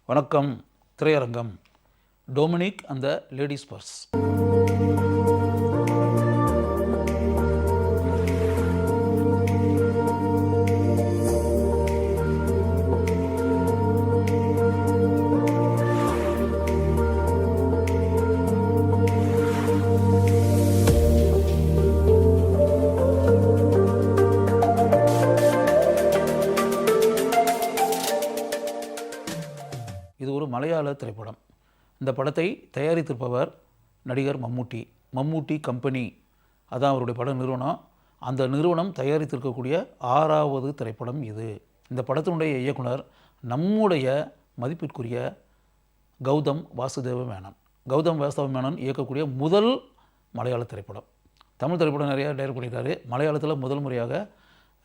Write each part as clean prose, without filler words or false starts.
வணக்கம். திரையரங்கம். டொமினிக் அந்த லேடிஸ் பர்ஸ். இது ஒரு மலையாள திரைப்படம். இந்த படத்தை தயாரித்திருப்பவர் நடிகர் மம்முட்டி. மம்முட்டி கம்பெனி அதான் அவருடைய பட நிறுவனம். அந்த நிறுவனம் தயாரித்திருக்கக்கூடிய 6வது திரைப்படம் இது. இந்த படத்தினுடைய இயக்குனர் நம்முடைய மதிப்பிற்குரிய கௌதம் வாசுதேவ மேனன். கௌதம் வாசுதேவ மேனன் இயக்கக்கூடிய முதல் மலையாள திரைப்படம். தமிழ் திரைப்படம் நிறையா டைரக்ட் பண்ணியிருக்காரு. மலையாளத்தில் முதல் முறையாக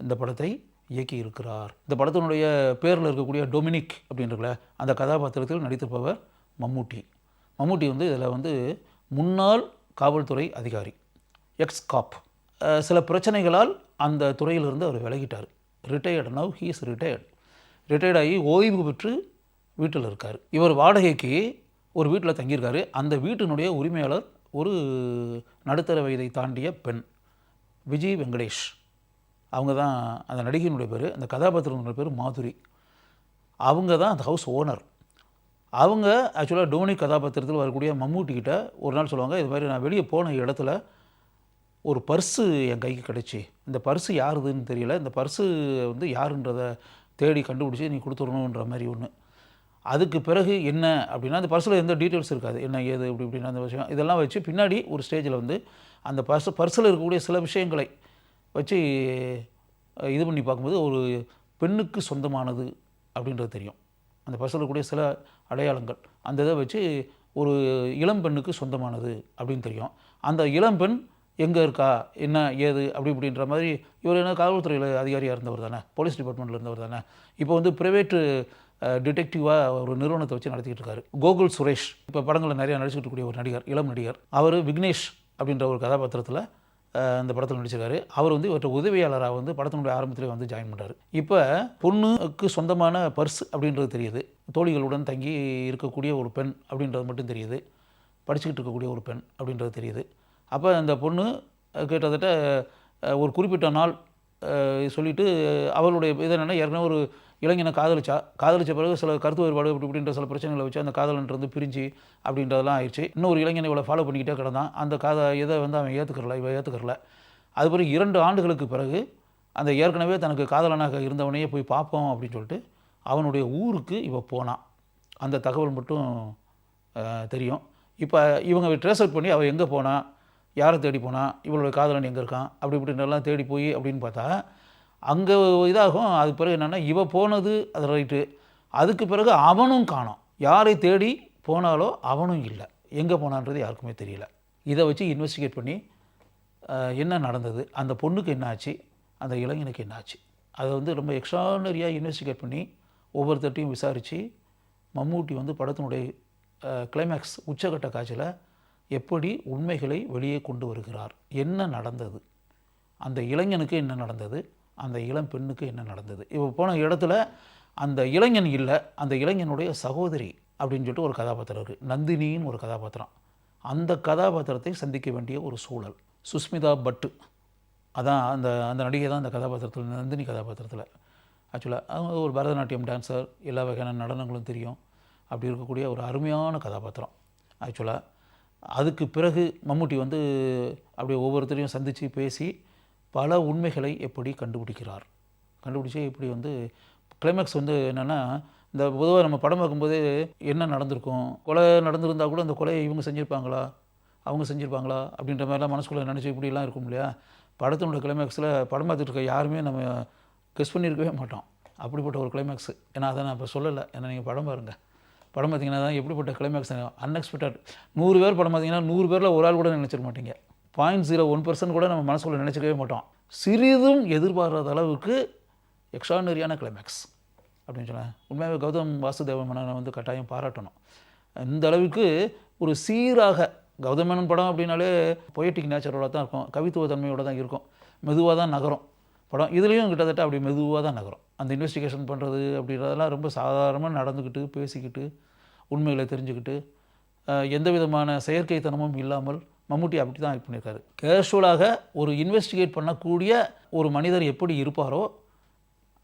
இந்த படத்தை இயக்கி இருக்கிறார். இந்த படத்தினுடைய பேரில் இருக்கக்கூடிய டொமினிக் அப்படின்றல அந்த கதாபாத்திரத்தில் நடித்திருப்பவர் மம்முட்டி. மம்முட்டி இதில் முன்னாள் காவல்துறை அதிகாரி, எக்ஸ் காப். சில பிரச்சனைகளால் அந்த துறையிலிருந்து அவர் விலகிட்டார். Retired. Now he is retired ஆகி ஓய்வு பெற்று வீட்டில் இருக்கார். இவர் வாடகைக்கு ஒரு வீட்டில் தங்கியிருக்காரு. அந்த வீட்டினுடைய உரிமையாளர் ஒரு நடுத்தர வயதை தாண்டிய பெண், விஜய் வெங்கடேஷ். அவங்க தான் அந்த நடிகையினுடைய பேர். அந்த கதாபாத்திரத்தினுடைய பேர் மாதுரி. அவங்க தான் அந்த ஹவுஸ் ஓனர். அவங்க ஆக்சுவலாக டோனிக் கதாபாத்திரத்தில் வரக்கூடிய மம்முட்டிக்கிட்ட ஒரு நாள் சொல்லுவாங்க, இது மாதிரி நான் வெளியே போன இடத்துல ஒரு பர்ஸு என் கைக்கு கிடச்சி, இந்த பர்ஸு யாருதுன்னு தெரியல, இந்த பர்ஸு யாருன்றதை தேடி கண்டுபிடிச்சி நீ கொடுத்துடணுன்ற மாதிரி ஒன்று. அதுக்கு பிறகு என்ன அப்படின்னா, அந்த பர்ஸில் எந்த டீட்டெயில்ஸ் இருக்காது, என்ன ஏது இப்படின்னு அந்த விஷயம் இதெல்லாம் வச்சு பின்னாடி ஒரு ஸ்டேஜில் அந்த பர்ஸில் இருக்கக்கூடிய சில விஷயங்களை வச்சு இது பண்ணி பார்க்கும்போது ஒரு பெண்ணுக்கு சொந்தமானது அப்படின்றது தெரியும். அந்த பர்ஸில் இருக்கக்கூடிய சில அடையாளங்கள் அந்த இதை வச்சு ஒரு இளம் பெண்ணுக்கு சொந்தமானது அப்படின்னு தெரியும். அந்த இளம்பெண் எங்கே இருக்கா, என்ன ஏது அப்படின்ற மாதிரி. இவர் என்ன காவல்துறையில் அதிகாரியாக இருந்தவர் தானே, போலீஸ் டிபார்ட்மெண்ட்டில் இருந்தவர் தானே. இப்போ ப்ரைவேட்டு டிடெக்டிவாக ஒரு நிறுவனத்தை வச்சு நடத்திக்கிட்டு இருக்காரு. கோகுல் சுரேஷ் இப்போ படங்களில் நிறையா நடிச்சுட்டு இருக்கக்கூடிய ஒரு நடிகர், இளம் நடிகர். அவர் விக்னேஷ் அப்படின்ற ஒரு கதாபாத்திரத்தில் இந்த படத்தில் நடிச்சிருக்காரு. அவர் இவற்றை உதவியாளராக படத்தினுடைய ஆரம்பத்திலே ஜாயின் பண்ணுறாரு. இப்போ பொண்ணுக்கு சொந்தமான பர்ஸ் அப்படின்றது தெரியுது, தோழிகளுடன் தங்கி இருக்கக்கூடிய ஒரு பெண் அப்படின்றது மட்டும் தெரியுது, படிச்சுக்கிட்டு இருக்கக்கூடிய ஒரு பெண் அப்படின்றது தெரியுது. அப்போ அந்த பொண்ணு கிட்டத்தட்ட ஒரு குறிப்பிட்ட நாள் சொல்லிவிட்டு அவளுடைய இது என்னென்னா, ஏற்கனவே ஒரு இளைஞனை காதலிச்ச பிறகு சில கருத்து வேறுபாடு இப்படின்ற சில பிரச்சனைகளை வச்சு அந்த காதலன்றது பிரிஞ்சு அப்படின்றதெல்லாம் ஆயிடுச்சு. இன்னொரு இளைஞனை இவளை ஃபாலோ பண்ணிக்கிட்டே கிடந்தான். அந்த இதை அவன் ஏற்றுக்கறல. அது பிறகு 2 ஆண்டுகளுக்கு பிறகு அந்த ஏற்கனவே தனக்கு காதலனாக இருந்தவனையே போய் பார்ப்போம் அப்படின்னு சொல்லிட்டு அவனுடைய ஊருக்கு போனான். அந்த தகவல் மட்டும் தெரியும். இப்போ இவங்க ட்ரேஸ் அவுட் பண்ணி அவள் எங்கே போனா, யாரை தேடி போனால், இவளுடைய காதலன் எங்கே இருக்கான் இப்படின்றலாம் தேடி போய் அப்படின்னு பார்த்தா அங்கே இதாகும். அது பிறகு என்னென்னா, இவ போனது அது ரைட்டு, அதுக்கு பிறகு அவனும் காணோம். யாரை தேடி போனாலோ அவனும் இல்லை, எங்கே போனான்றது யாருக்குமே தெரியல. இதை வச்சு இன்வெஸ்டிகேட் பண்ணி என்ன நடந்தது, அந்த பொண்ணுக்கு என்ன ஆச்சு, அந்த இளைஞனுக்கு என்ன ஆச்சு, அதை ரொம்ப எக்ஸ்ட்ரானரியாக இன்வெஸ்டிகேட் பண்ணி ஒவ்வொருத்தட்டையும் விசாரித்து மம்முட்டி படத்தினுடைய கிளைமேக்ஸ் உச்சகட்ட காட்சியில் எப்படி உண்மைகளை வெளியே கொண்டு வருகிறார். என்ன நடந்தது, அந்த இளைஞனுக்கு என்ன நடந்தது, அந்த இளம் பெண்ணுக்கு என்ன நடந்தது. இப்போ போன இடத்துல அந்த இளைஞன் இல்லை, அந்த இளைஞனுடைய சகோதரி அப்படின்னு சொல்லிட்டு ஒரு கதாபாத்திரம் இருக்குது, நந்தினின்னு ஒரு கதாபாத்திரம். அந்த கதாபாத்திரத்தை சந்திக்க வேண்டிய ஒரு சூழல். சுஸ்மிதா பட்டு அதான் அந்த நடிகை தான் அந்த கதாபாத்திரத்தில், நந்தினி கதாபாத்திரத்தில். ஆக்சுவலாக அவங்க ஒரு பரதநாட்டியம் டான்ஸர், எல்லா வகையான நடனங்களும் தெரியும். அப்படி இருக்கக்கூடிய ஒரு அருமையான கதாபாத்திரம். ஆக்சுவலாக அதுக்கு பிறகு மம்முட்டி அப்படியே ஒவ்வொருத்தரையும் சந்தித்து பேசி பல உண்மைகளை எப்படி கண்டுபிடிச்சி இப்படி கிளைமேக்ஸ் என்னென்னா, இந்த பொதுவாக நம்ம படம் பார்க்கும்போது என்ன நடந்திருக்கும், கொலை நடந்திருந்தால் கூட அந்த கொலையை இவங்க செஞ்சுருப்பாங்களா, அவங்க செஞ்சுருப்பாங்களா அப்படின்ற மாதிரிலாம் மனசுக்குள்ளே நினச்சி இப்படிலாம் இருக்கும் இல்லையா. படத்தினுடைய கிளைமேக்ஸில் படம் பார்த்துட்டு இருக்க யாருமே நம்ம கெஸ் பண்ணியிருக்கவே மாட்டோம். அப்படிப்பட்ட ஒரு கிளைமேக்ஸ். ஏன்னா அதை நான் இப்போ சொல்லலை, ஏன்னா நீங்கள் படம் பாருங்கள். படம் பார்த்திங்கன்னா தான் எப்படிப்பட்ட கிளைமேக்ஸ், அன்எக்ஸ்பெக்டட். 100 பேர் படம் பார்த்திங்கன்னா 100 பேரில் ஒரு ஆள் கூட நினச்சிட மாட்டீங்க. 0.01% கூட நம்ம மனசுக்குள்ளே நினச்சிக்கவே மாட்டோம். சிறிதும் எதிர்பாராத அளவுக்கு எக்ஸ்ட்ரானரியான கிளைமேக்ஸ் அப்படின்னு சொன்னேன். உண்மையாகவே கௌதம் வாசுதேவ மேனனை கட்டாயம் பாராட்டணும். இந்த அளவுக்கு ஒரு சீராக கௌதம் மேனன் படம் அப்படின்னாலே பொயட்டிக் நேச்சரோட தான் இருக்கும், கவித்துவ தன்மையோடு தான் இருக்கும், மெதுவாக தான் நகரும். படம். இதுலேயும் கிட்டத்தட்ட அப்படி மெதுவாக தான் நகரும். அந்த இன்வெஸ்டிகேஷன் பண்ணுறது அப்படின்றதெல்லாம் ரொம்ப சாதாரணமாக நடந்துக்கிட்டு பேசிக்கிட்டு உண்மைகளை தெரிஞ்சுக்கிட்டு எந்த விதமான செயற்கைத்தனமும் இல்லாமல் மம்முட்டி அப்படி தான் ஆக்ட் பண்ணியிருக்காரு. கேஷுவலாக ஒரு இன்வெஸ்டிகேட் பண்ணக்கூடிய ஒரு மனிதர் எப்படி இருப்பாரோ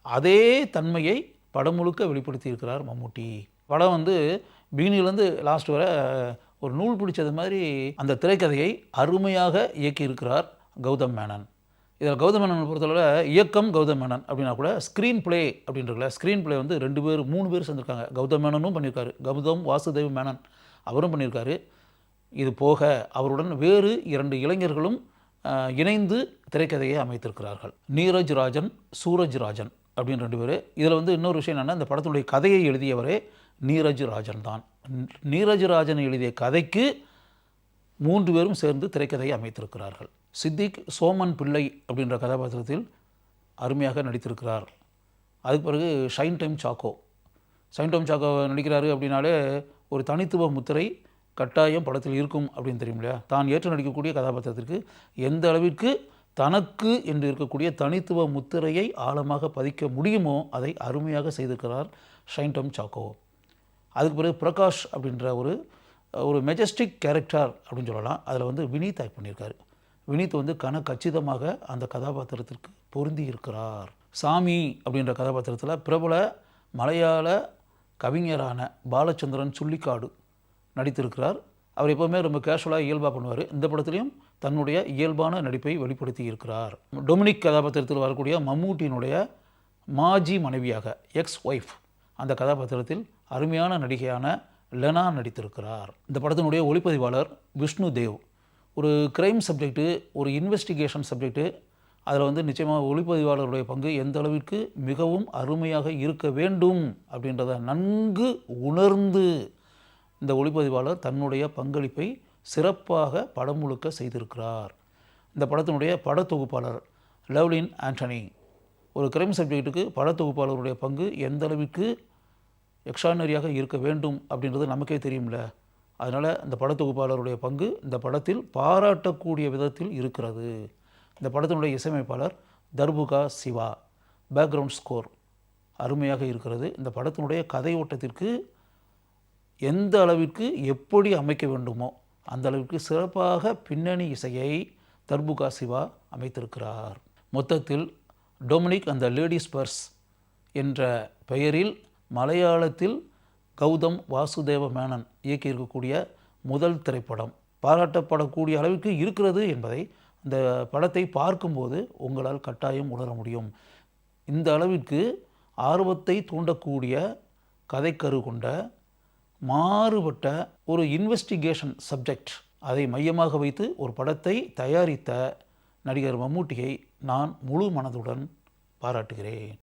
அதே தன்மையை படம் முழுக்க வெளிப்படுத்தி இருக்கிறார் மம்முட்டி. படம் வந்து பிகினிலேருந்து லாஸ்ட் வரை ஒரு நூல் பிடிச்சது மாதிரி அந்த திரைக்கதையை அருமையாக இயக்கியிருக்கிறார் கௌதம் மேனன். இதில் கௌதம் மேனனை பொறுத்தளவு இயக்கம் கௌதம் மேனன் அப்படின்னா கூட ஸ்க்ரீன் பிளே அப்படின்றதுல ஸ்க்ரீன் பிளே வந்து 2 பேர் 3 பேர் சேர்ந்துருக்காங்க. கௌதம் மேனனும் பண்ணியிருக்காரு, கௌதம் வாசுதேவ் மேனன் அவரும் பண்ணியிருக்காரு. இது போக அவருடன் வேறு 2 இளைஞர்களும் இணைந்து திரைக்கதையை அமைத்திருக்கிறார்கள். நீரஜ் ராஜன், சூரஜ் ராஜன் அப்படின்னு 2 பேர். இதில் வந்து இன்னொரு விஷயம் என்னென்னா, இந்த படத்தினுடைய கதையை எழுதியவரே நீரஜ் ராஜன் தான். நீரஜ் ராஜன் எழுதிய கதைக்கு 3 பேரும் சேர்ந்து திரைக்கதையை அமைத்திருக்கிறார்கள். சித்திக் சோமன் பிள்ளை அப்படின்ற கதாபாத்திரத்தில் அருமையாக நடித்திருக்கிறார். அதுக்கு பிறகு ஷைன் டைம் சாக்கோ நடிக்கிறாரு அப்படின்னாலே ஒரு தனித்துவ முத்திரை கட்டாயம் படத்தில் இருக்கும் அப்படின்னு தெரியும் இல்லையா. தான் ஏற்று நடிக்கக்கூடிய கதாபாத்திரத்திற்கு எந்த அளவிற்கு தனக்கு என்று இருக்கக்கூடிய தனித்துவ முத்திரையை ஆழமாக பதிக்க முடியுமோ அதை அருமையாக செய்திருக்கிறார் ஷைன் டைம் சாக்கோ. அதுக்கு பிறகு பிரகாஷ் அப்படின்ற ஒரு மெஜஸ்டிக் கேரக்டர் அப்படின்னு சொல்லலாம். அதில் வந்து வினீத் ஆக்ட் பண்ணியிருக்காரு. வினீத் வந்து கச்சிதமாக அந்த கதாபாத்திரத்திற்கு பொருந்தி இருக்கிறார். சாமி அப்படின்ற கதாபாத்திரத்தில் பிரபல மலையாள கவிஞரான பாலச்சந்திரன் சுள்ளிக்காடு நடித்திருக்கிறார். அவர் எப்போவுமே ரொம்ப கேஷுவலாக இயல்பாக பண்ணுவார். இந்த படத்துலையும் தன்னுடைய இயல்பான நடிப்பை வெளிப்படுத்தி இருக்கிறார். டொமினிக் கதாபாத்திரத்தில் வரக்கூடிய மம்மூட்டியினுடைய மாஜி மனைவியாக எக்ஸ் ஒய்ஃப் அந்த கதாபாத்திரத்தில் அருமையான நடிகையான லெனா நடித்திருக்கிறார். இந்த படத்தினுடைய ஒளிப்பதிவாளர் விஷ்ணு தேவ். ஒரு கிரைம் சப்ஜெக்ட்டு, ஒரு இன்வெஸ்டிகேஷன் சப்ஜெக்ட்டு, அதில் வந்து நிச்சயமாக ஒளிப்பதிவாளருடைய பங்கு எந்த அளவிற்கு மிகவும் அருமையாக இருக்க வேண்டும் அப்படின்றத நன்கு உணர்ந்து இந்த ஒளிப்பதிவாளர் தன்னுடைய பங்களிப்பை சிறப்பாக படம் முழுக்க செய்திருக்கிறார். இந்த படத்தினுடைய படத்தொகுப்பாளர் லவ்லின் ஆண்டனி. ஒரு கிரைம் சப்ஜெக்ட்டுக்கு படத்தொகுப்பாளருடைய பங்கு எந்த அளவிற்கு எக்ஸ்ட்ரானரியாக இருக்க வேண்டும் அப்படின்றது நமக்கே தெரியும்ல. அதனால் இந்த படத்தொகுப்பாளருடைய பங்கு இந்த படத்தில் பாராட்டக்கூடிய விதத்தில் இருக்கிறது. இந்த படத்தினுடைய இசையமைப்பாளர் தர்புகா சிவா. பேக்ரவுண்ட் ஸ்கோர் அருமையாக இருக்கிறது. இந்த படத்தினுடைய கதை ஓட்டத்திற்கு எந்த அளவிற்கு எப்படி அமைக்க வேண்டுமோ அந்த அளவிற்கு சிறப்பாக பின்னணி இசையை தர்புகா சிவா அமைத்திருக்கிறார். மொத்தத்தில் டொமினிக் அந்த லேடிஸ் பர்ஸ் என்ற பெயரில் மலையாளத்தில் கௌதம் வாசுதேவ மேனன் இயக்கியிருக்கக்கூடிய முதல் திரைப்படம் பாராட்டப்படக்கூடிய அளவிற்கு இருக்கிறது என்பதை இந்த படத்தை பார்க்கும்போது உங்களால் கட்டாயம் உணர முடியும். இந்த அளவிற்கு ஆர்வத்தை தூண்டக்கூடிய கதைக்கரு கொண்ட மாறுபட்ட ஒரு இன்வெஸ்டிகேஷன் சப்ஜெக்ட் அதை மையமாக வைத்து ஒரு படத்தை தயாரித்த நடிகர் மம்முட்டியை நான் முழு மனதுடன் பாராட்டுகிறேன்.